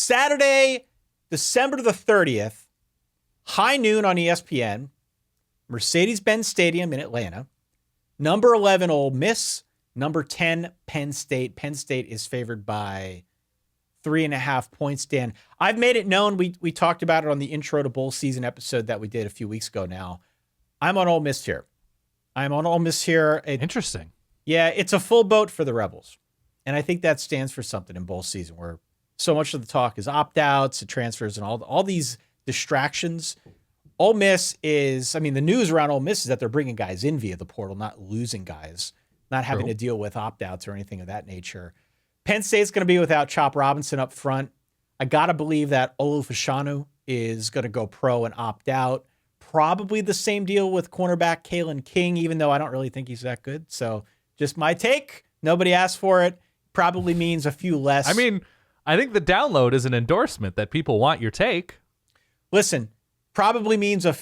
Saturday, December the 30th, high noon on ESPN, Mercedes-Benz Stadium in Atlanta. Number 11, Ole Miss. Number 10, Penn State. Penn State is favored by 3.5 points, Dan. I've made it known. We talked about it on the intro to bowl season episode that we did a few weeks ago now. I'm on Ole Miss here. Interesting. Yeah, it's a full boat for the Rebels. And I think that stands for something in bowl season where so much of the talk is opt-outs and transfers and all these distractions. Ole Miss is, the news around Ole Miss is that they're bringing guys in via the portal, not losing guys, not having to deal with opt-outs or anything of that nature. Penn State's going to be without Chop Robinson up front. I got to believe that Olufashanu is going to go pro and opt out. Probably the same deal with cornerback Kalen King, even though I don't really think he's that good. So just my take. Nobody asked for it. Probably means a few less. I think the download is an endorsement that people want your take. Listen, probably means a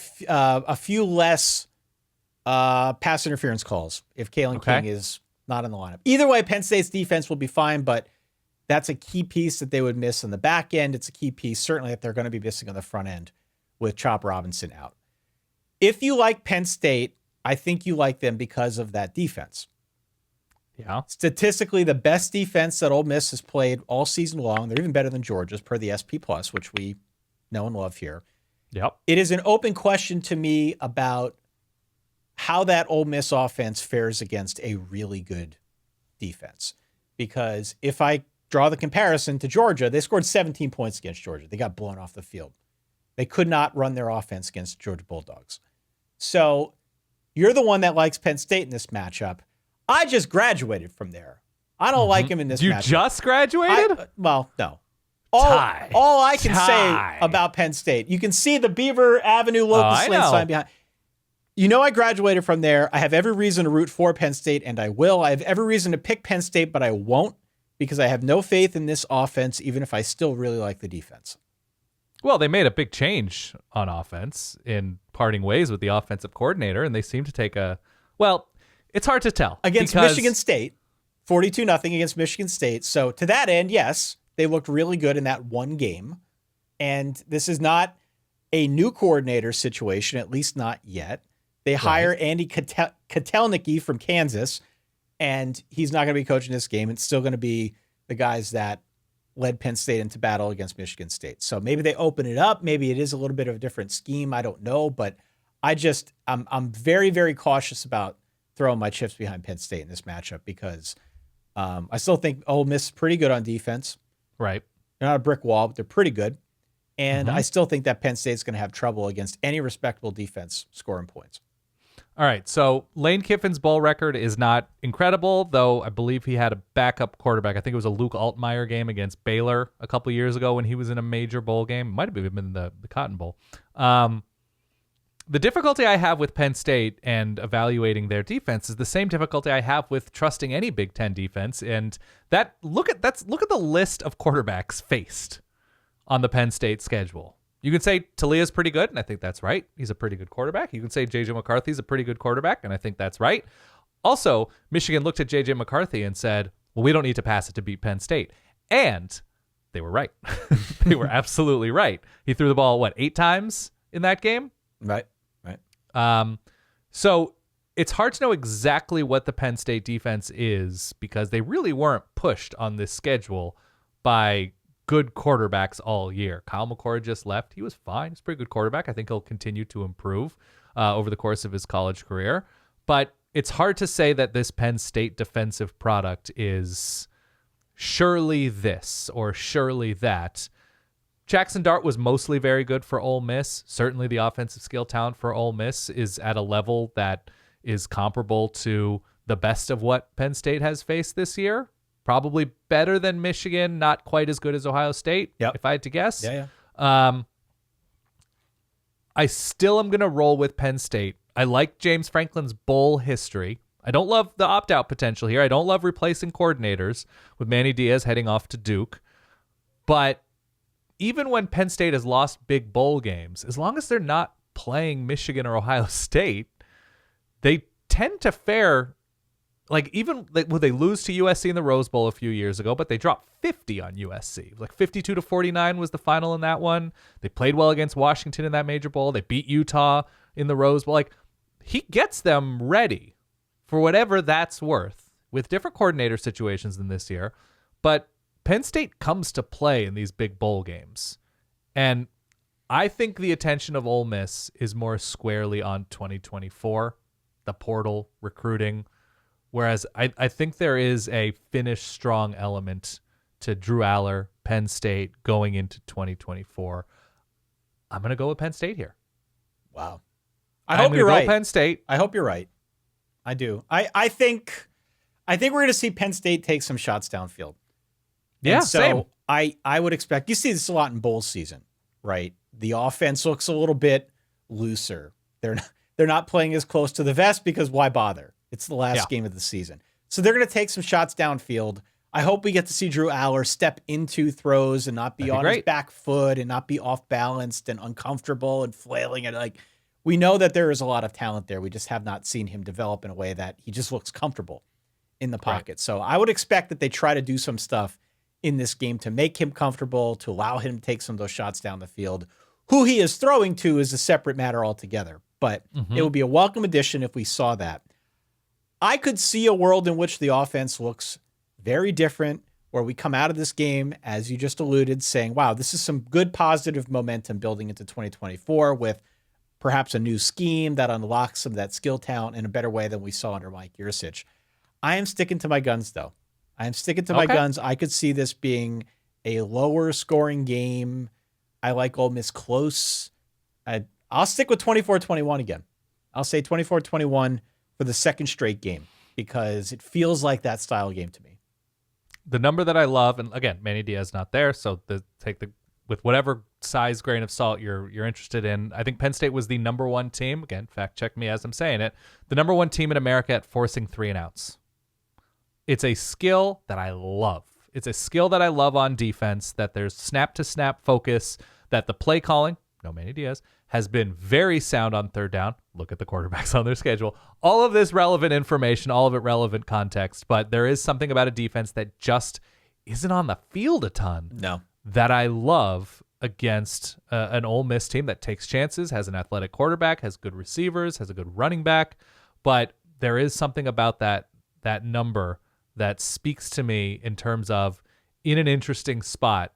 few less pass interference calls if Kalen King is not in the lineup. Either way, Penn State's defense will be fine, but that's a key piece that they would miss on the back end. It's a key piece, certainly, that they're going to be missing on the front end with Chop Robinson out. If you like Penn State, I think you like them because of that defense. Yeah. Statistically, the best defense that Ole Miss has played all season long. They're even better than Georgia's per the SP+, which we know and love here. Yep. It is an open question to me about how that Ole Miss offense fares against a really good defense. Because if I draw the comparison to Georgia, they scored 17 points against Georgia. They got blown off the field. They could not run their offense against Georgia Bulldogs. So you're the one that likes Penn State in this matchup. I just graduated from there. I don't like him in this matchup. You just graduated? No. All I can say about Penn State, you can see the Beaver Avenue local slate sign behind. You know I graduated from there. I have every reason to root for Penn State, and I will. I have every reason to pick Penn State, but I won't because I have no faith in this offense, even if I still really like the defense. Well, they made a big change on offense in parting ways with the offensive coordinator, and they seem to take it's hard to tell. Against Michigan State, 42-0 against Michigan State. So to that end, yes, they looked really good in that one game. And this is not a new coordinator situation, at least not yet. They hire Andy Kotelnicki from Kansas, and he's not going to be coaching this game. It's still going to be the guys that led Penn State into battle against Michigan State. So maybe they open it up. Maybe it is a little bit of a different scheme. I don't know, but I'm very, very cautious about throwing my chips behind Penn State in this matchup because I still think Ole Miss is pretty good on defense. Right. They're not a brick wall, but they're pretty good. And I still think that Penn State's going to have trouble against any respectable defense scoring points. All right, so Lane Kiffin's bowl record is not incredible, though I believe he had a backup quarterback. I think it was a Luke Altmaier game against Baylor a couple years ago when he was in a major bowl game. It might have been the Cotton Bowl. The difficulty I have with Penn State and evaluating their defense is the same difficulty I have with trusting any Big Ten defense. And look at the list of quarterbacks faced on the Penn State schedule. You can say Talia's pretty good, and I think that's right. He's a pretty good quarterback. You can say J.J. McCarthy's a pretty good quarterback, and I think that's right. Also, Michigan looked at J.J. McCarthy and said, well, we don't need to pass it to beat Penn State. And they were right. They were absolutely right. He threw the ball, 8 times in that game? Right. So it's hard to know exactly what the Penn State defense is because they really weren't pushed on this schedule by good quarterbacks all year. Kyle McCord just left. He was fine. He's a pretty good quarterback. I think he'll continue to improve over the course of his college career. But it's hard to say that this Penn State defensive product is surely this or surely that. Jackson Dart was mostly very good for Ole Miss. Certainly the offensive skill talent for Ole Miss is at a level that is comparable to the best of what Penn State has faced this year. Probably better than Michigan, not quite as good as Ohio State, if I had to guess. Yeah. I still am going to roll with Penn State. I like James Franklin's bowl history. I don't love the opt-out potential here. I don't love replacing coordinators with Manny Diaz heading off to Duke. But even when Penn State has lost big bowl games, as long as they're not playing Michigan or Ohio State, they tend to fare well, they lose to USC in the Rose Bowl a few years ago, but they dropped 50 on USC. Like 52-49 was the final in that one. They played well against Washington in that major bowl. They beat Utah in the Rose Bowl. Like, he gets them ready for whatever that's worth with different coordinator situations than this year. But Penn State comes to play in these big bowl games. And I think the attention of Ole Miss is more squarely on 2024, the portal, recruiting. Whereas I think there is a finish strong element to Drew Allar, Penn State, going into 2024. I'm going to go with Penn State here. Wow. I hope you're right. Penn State. I hope you're right. I do. I think we're going to see Penn State take some shots downfield. Yeah, and so same. I would expect, you see this a lot in bowl season, right? The offense looks a little bit looser. They're not playing as close to the vest because why bother? It's the last game of the season. So they're going to take some shots downfield. I hope we get to see Drew Allar step into throws and not be on his back foot and not be off balanced and uncomfortable and flailing. And like, we know that there is a lot of talent there. We just have not seen him develop in a way that he just looks comfortable in the pocket. Right. So I would expect that they try to do some stuff in this game to make him comfortable, to allow him to take some of those shots down the field. Who he is throwing to is a separate matter altogether, but it would be a welcome addition if we saw that. I could see a world in which the offense looks very different, where we come out of this game, as you just alluded, saying, wow, this is some good positive momentum building into 2024 with perhaps a new scheme that unlocks some of that skill talent in a better way than we saw under Mike Yurcich. I am sticking to my guns, though. I am sticking to my guns. I could see this being a lower scoring game. I like Ole Miss close. I'll stick with 24-21 again. I'll say 24-21 for the second straight game because it feels like that style game to me. The number that I love, and again, Manny Diaz not there, so with whatever size grain of salt you're interested in. I think Penn State was the number one team. Again, fact check me as I'm saying it. The number one team in America at forcing 3 and outs. It's a skill that I love. It's a skill that I love on defense, that there's snap-to-snap focus, that the play calling, no Manny Diaz, has been very sound on third down. Look at the quarterbacks on their schedule. All of this relevant information, all of it relevant context, but there is something about a defense that just isn't on the field a ton. No. That I love against an Ole Miss team that takes chances, has an athletic quarterback, has good receivers, has a good running back, but there is something about that number that speaks to me in terms of in an interesting spot.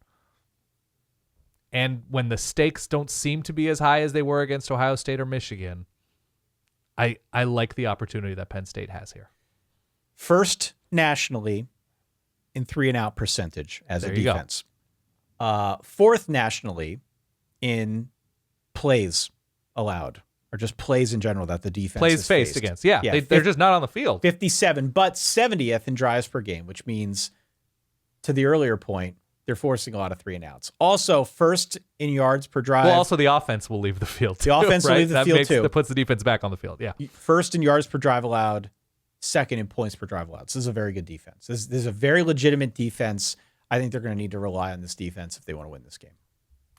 And when the stakes don't seem to be as high as they were against Ohio State or Michigan, I like the opportunity that Penn State has here. First nationally in 3-and-out percentage as a defense. Fourth nationally in plays allowed, or just plays in general that the defense plays faced against. Yeah, they're just not on the field. 57, but 70th in drives per game, which means, to the earlier point, they're forcing a lot of 3-and-outs. Also, first in yards per drive. Well, also the offense will leave the field too. The offense will leave the field too. That puts the defense back on the field, yeah. First in yards per drive allowed, second in points per drive allowed. So this is a very good defense. This is a very legitimate defense. I think they're going to need to rely on this defense if they want to win this game.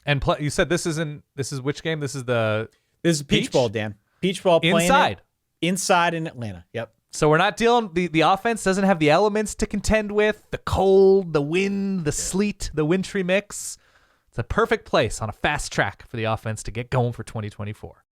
And you said this is which game? This is Peach Bowl, Dan. Peach Bowl playing inside in Atlanta. Yep. So we're not dealing. The offense doesn't have the elements to contend with the cold, the wind, the sleet, the wintry mix. It's a perfect place on a fast track for the offense to get going for 2024.